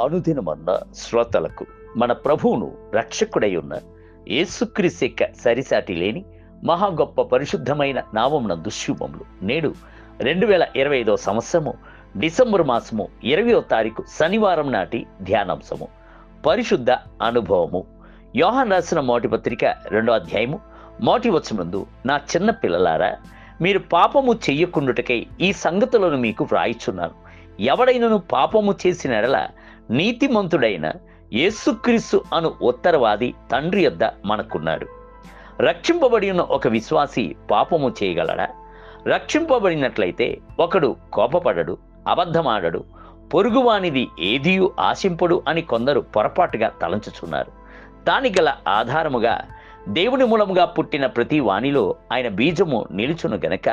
అనుదినమన్న శ్రోతలకు మన ప్రభువును రక్షకుడై ఉన్న యేసుక్రీస్తు యొక్క సరిసాటి లేని మహా గొప్ప పరిశుద్ధమైన నామమున దుశ్శుభములు. నేడు 2025 సంవత్సరము డిసెంబర్ మాసము 20వ తారీఖు శనివారం నాటి ధ్యానాంశము పరిశుద్ధ అనుభవము. యోహాను రాసిన మొదటి పత్రిక 2వ అధ్యాయము మొదటి వచనమందు, నా చిన్న పిల్లలారా, మీరు పాపము చెయ్యకుండుటకై ఈ సంగతులను మీకు వ్రాయిచున్నాను. ఎవడైనను పాపము చేసిన ఎడల నీతిమంతుడైన యేసుక్రీస్తు అను ఉత్తరవాది తండ్రి యొద్ద మనకున్నాడు. రక్షింపబడి ఉన్న ఒక విశ్వాసి పాపము చేయగలడా? రక్షింపబడినట్లయితే ఒకడు కోపపడడు, అబద్ధమాడడు, పొరుగువానిది ఏదియూ ఆశింపడు అని కొందరు పొరపాటుగా తలంచుచున్నారు. దానికి గల ఆధారముగా దేవుని మూలముగా పుట్టిన ప్రతి వానిలో ఆయన బీజము నిలుచును గనక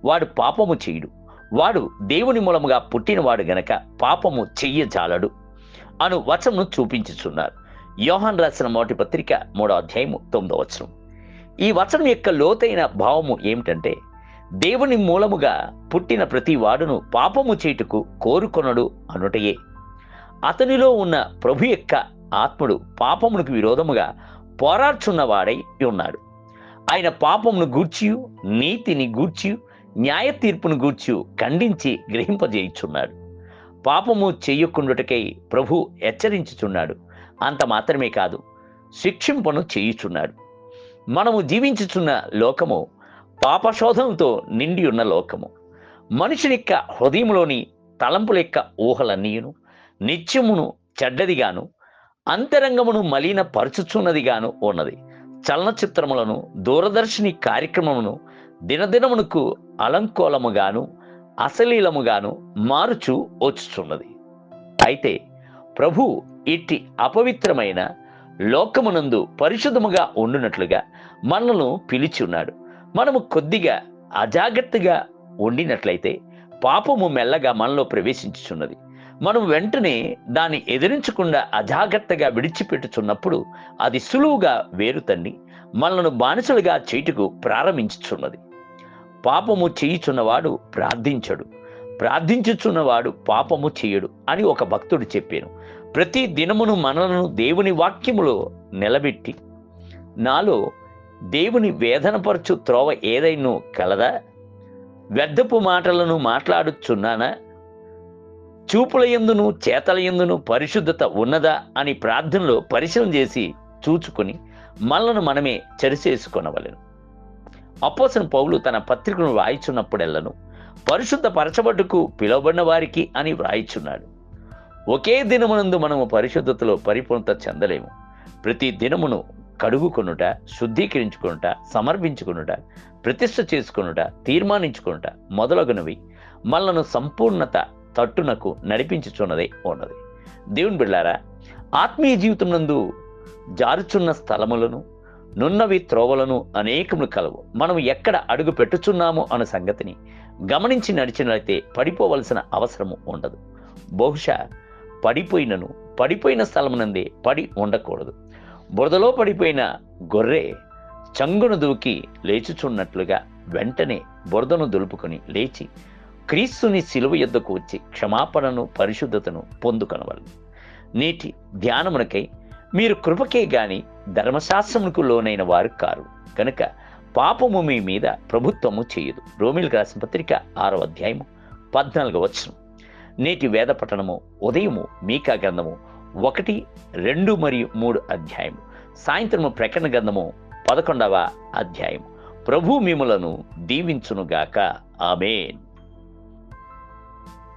వాడు పాపము చేయుడు. వాడు దేవుని మూలముగా పుట్టినవాడు గనక పాపము చెయ్యజాలడు అను వచనమును చూపించుచున్నారు. యోహాను రాసిన మొదటి పత్రిక 3వ అధ్యాయము 9వ వచనం. ఈ వచనం యొక్క లోతైన భావము ఏమిటంటే, దేవుని మూలముగా పుట్టిన ప్రతి వాడును పాపము చేయుటకు కోరుకొనడు అనుటయే. అతనిలో ఉన్న ప్రభు యొక్క ఆత్ముడు పాపమునకు విరోధముగా పోరాడుచున్నవాడై ఉన్నాడు. ఆయన పాపమును గూర్చియు నీతిని గూర్చియు న్యాయ తీర్పును గూర్చి ఖండించి గ్రహింపజేయుచున్నాడు. పాపము చెయ్యకుండుటకై ప్రభు హెచ్చరించుచున్నాడు. అంత మాత్రమే కాదు, శిక్షింపను చేయుచున్నాడు. మనము జీవించుచున్న లోకము పాపశోధనతో నిండి ఉన్న లోకము. మనుషుని యొక్క హృదయంలోని తలంపుల యొక్క ఊహలన్నీయును నిత్యమును చెడ్డదిగాను అంతరంగమును మలిన పరచుచున్నదిగాను ఉన్నది. చలనచిత్రములను, దూరదర్శిని కార్యక్రమమును దినదినమునకు అలంకోలముగాను అశ్లీలముగాను మారుచు వచ్చుచున్నది. అయితే ప్రభు ఇట్టి అపవిత్రమైన లోకమునందు పరిశుద్ధముగా ఉండునట్లుగా మనలను పిలిచి ఉన్నాడు. మనము కొద్దిగా అజాగ్రత్తగా ఉండినట్లయితే పాపము మెల్లగా మనలో ప్రవేశించుచున్నది. మనం వెంటనే దాన్ని ఎదిరించకుండా అజాగ్రత్తగా విడిచిపెట్టుచున్నప్పుడు అది సులువుగా వేరుతండి మనలను బానిసలుగా చేయుటకు ప్రారంభించుచున్నది. పాపము చేయుచున్నవాడు ప్రార్థించడు, ప్రార్థించుచున్నవాడు పాపము చేయడు అని ఒక భక్తుడు చెప్పాను. ప్రతి దినమును మనలను దేవుని వాక్యములో నిలబెట్టి, నాలో దేవుని వేదనపరచు త్రోవ ఏదైనా కలదా? వ్యర్థపు మాటలను మాట్లాడుచున్నానా? చూపుల యందును చేతల యందును పరిశుద్ధత ఉన్నదా అని ప్రార్థనలో పరిశీలన చేసి చూచుకొని మనలను మనమే చెరిసేసుకొనవలెను. అపోస్తలుడైన పౌలు తన పత్రికను వ్రాయిచున్నప్పుడెల్లను పరిశుద్ధ పరచబట్టుకు పిలువబడిన వారికి అని వ్రాయిచున్నాడు. ఒకే దినమునందు మనము పరిశుద్ధతలో పరిపూర్ణత చెందలేము. ప్రతి దినమును కడుగుకొనుట, శుద్ధీకరించుకొనుట, సమర్పించుకొనుట, ప్రతిష్ఠ చేసుకొనుట, తీర్మానించుకొనుట మొదలగునవి మనలను సంపూర్ణత తట్టునకు నడిపించుచున్నదే ఉన్నది. దేవుని బిడ్డలారా, ఆత్మీయ జీవితం నందు జారుచున్న స్థలములను, నున్నవి త్రోవలను అనేకములు కలవు. మనం ఎక్కడ అడుగు పెట్టుచున్నాము అన్న సంగతిని గమనించి నడిచినట్లయితే పడిపోవలసిన అవసరము ఉండదు. బహుశా పడిపోయిన స్థలమునందే పడి ఉండకూడదు. బురదలో పడిపోయిన గొర్రె చంగును దూకి లేచుచున్నట్లుగా వెంటనే బురదను దులుపుకొని లేచి క్రీస్తుని శిలువ యొద్దకు వచ్చి క్షమాపణను, పరిశుద్ధతను పొందుకొనవలెను. నేటి ధ్యానమునకై మీరు కృపకే గాని ధర్మశాస్త్రమునకు లోనైన వారు కారు కనుక పాపము మీ మీద ప్రభుత్వము చేయదు. రోమీయులకు రాసిన పత్రిక 6వ అధ్యాయము 14వ వచనం. నేటి వేద పఠనము ఉదయము మీకా గ్రంథము 1, 2 మరియు 3 అధ్యాయము, సాయంత్రము ప్రకటన గ్రంథము 11వ అధ్యాయము. ప్రభు మిమ్ములను దీవించునుగాక. ఆమేన్.